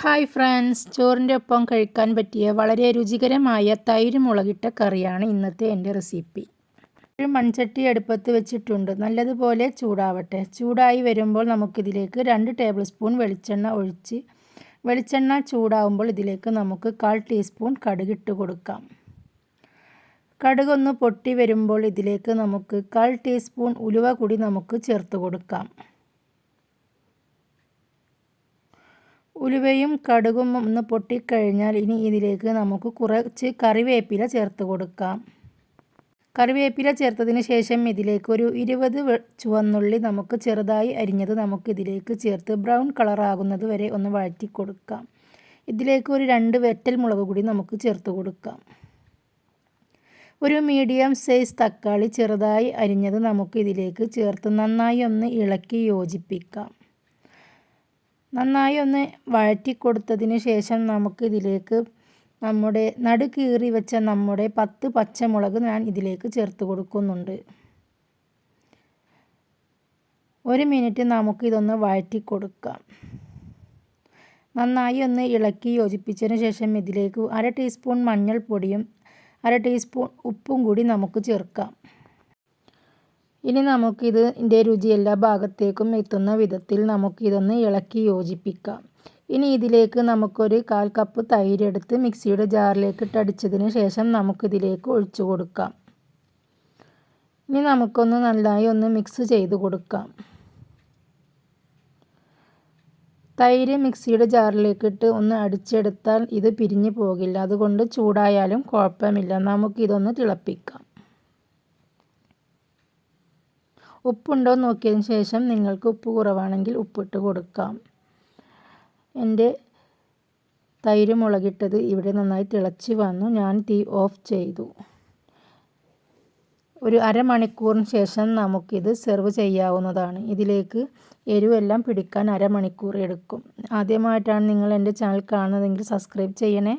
Hi friends, ചോറിൻ്റെ ഒപ്പം കഴിക്കാൻ പറ്റിയ വളരെ രുചികരമായ തൈര് മുളകിട്ട കറിയാണ് ഇന്നത്തെ എൻ്റെ റെസിപ്പി. ഒരു മൺചട്ടി അടുപ്പത്ത് വെച്ചിട്ടുണ്ട്. നല്ലതുപോലെ ചൂടാവട്ടെ. ചൂടായി വരുമ്പോൾ നമുക്കിതിലേക്ക് 2 ടേബിൾ സ്പൂൺ വെളിച്ചെണ്ണ ഒഴിച്ച് വെളിച്ചെണ്ണ ചൂടാവുമ്പോൾ ഇതിലേക്ക് നമുക്ക് 1/4 ടീസ്പൂൺ കടുകിട്ട് കൊടുക്കാം. കടുകൊന്ന് പൊട്ടി വരുമ്പോൾ ഇതിലേക്ക് നമുക്ക് 1/4 ടീസ്പൂൺ ഉലുവ കൂടി നമുക്ക് ചേർത്ത് കൊടുക്കാം. ഉലുവയും കടുകും ഒന്ന് പൊട്ടിക്കഴിഞ്ഞാൽ ഇനി ഇതിലേക്ക് നമുക്ക് കുറച്ച് കറിവേപ്പില ചേർത്ത് കൊടുക്കാം. കറിവേപ്പില ചേർത്തതിന് ശേഷം ഇതിലേക്ക് ഒരു 20 ചുവന്നുള്ളി നമുക്ക് ചെറുതായി അരിഞ്ഞത് നമുക്കിതിലേക്ക് ചേർത്ത് ബ്രൗൺ കളറാകുന്നത് വരെ ഒന്ന് വഴറ്റി കൊടുക്കാം. ഇതിലേക്ക് ഒരു 2 വറ്റൽ മുളക് കൂടി നമുക്ക് ചേർത്ത് കൊടുക്കാം. ഒരു മീഡിയം സൈസ് തക്കാളി ചെറുതായി അരിഞ്ഞത് നമുക്ക് ഇതിലേക്ക് ചേർത്ത് നന്നായി ഒന്ന് ഇളക്കി യോജിപ്പിക്കാം. നന്നായി ഒന്ന് വഴറ്റി കൊടുത്തതിന് ശേഷം നമുക്കിതിലേക്ക് നമ്മുടെ നടുകീറി വെച്ച നമ്മുടെ 10 പച്ചമുളക് ഞാൻ ഇതിലേക്ക് ചേർത്ത് കൊടുക്കുന്നുണ്ട്. 1 മിനിറ്റ് നമുക്കിതൊന്ന് വഴറ്റി കൊടുക്കാം. നന്നായി ഒന്ന് ഇളക്കി യോജിപ്പിച്ചതിന് ശേഷം ഇതിലേക്ക് 1/2 ടീസ്പൂൺ മഞ്ഞൾപ്പൊടിയും 1/2 ടീസ്പൂൺ ഉപ്പും കൂടി നമുക്ക് ചേർക്കാം. ഇനി നമുക്കിതിൻ്റെ രുചി എല്ലാ ഭാഗത്തേക്കും എത്തുന്ന വിധത്തിൽ നമുക്കിതൊന്ന് ഇളക്കി യോജിപ്പിക്കാം. ഇനി ഇതിലേക്ക് നമുക്കൊരു 1/4 കപ്പ് തൈരെടുത്ത് മിക്സിയുടെ ജാറിലേക്ക് ഇട്ടടിച്ചതിന് ശേഷം നമുക്കിതിലേക്ക് ഒഴിച്ചു കൊടുക്കാം. ഇനി നമുക്കൊന്ന് നന്നായി ഒന്ന് മിക്സ് ചെയ്ത് കൊടുക്കാം. തൈര് മിക്സിയുടെ ജാറിലേക്കിട്ട് ഒന്ന് അടിച്ചെടുത്താൽ ഇത് പിരിഞ്ഞു പോകില്ല. അതുകൊണ്ട് ചൂടായാലും കുഴപ്പമില്ല. നമുക്കിതൊന്ന് തിളപ്പിക്കാം. ഉപ്പുണ്ടോ നോക്കിയതിന് ശേഷം നിങ്ങൾക്ക് ഉപ്പ് കുറവാണെങ്കിൽ ഉപ്പിട്ട് കൊടുക്കാം. എൻ്റെ തൈര് മുളകിട്ടത് ഇവിടെ നന്നായി തിളച്ച് വന്നു. ഞാൻ തീ ഓഫ് ചെയ്തു. ഒരു അരമണിക്കൂറിന് ശേഷം നമുക്കിത് സെർവ് ചെയ്യാവുന്നതാണ്. ഇതിലേക്ക് എരിവെല്ലാം പിടിക്കാൻ അരമണിക്കൂർ എടുക്കും. ആദ്യമായിട്ടാണ് നിങ്ങൾ എൻ്റെ ചാനൽ കാണുന്നതെങ്കിൽ സബ്സ്ക്രൈബ് ചെയ്യണേ.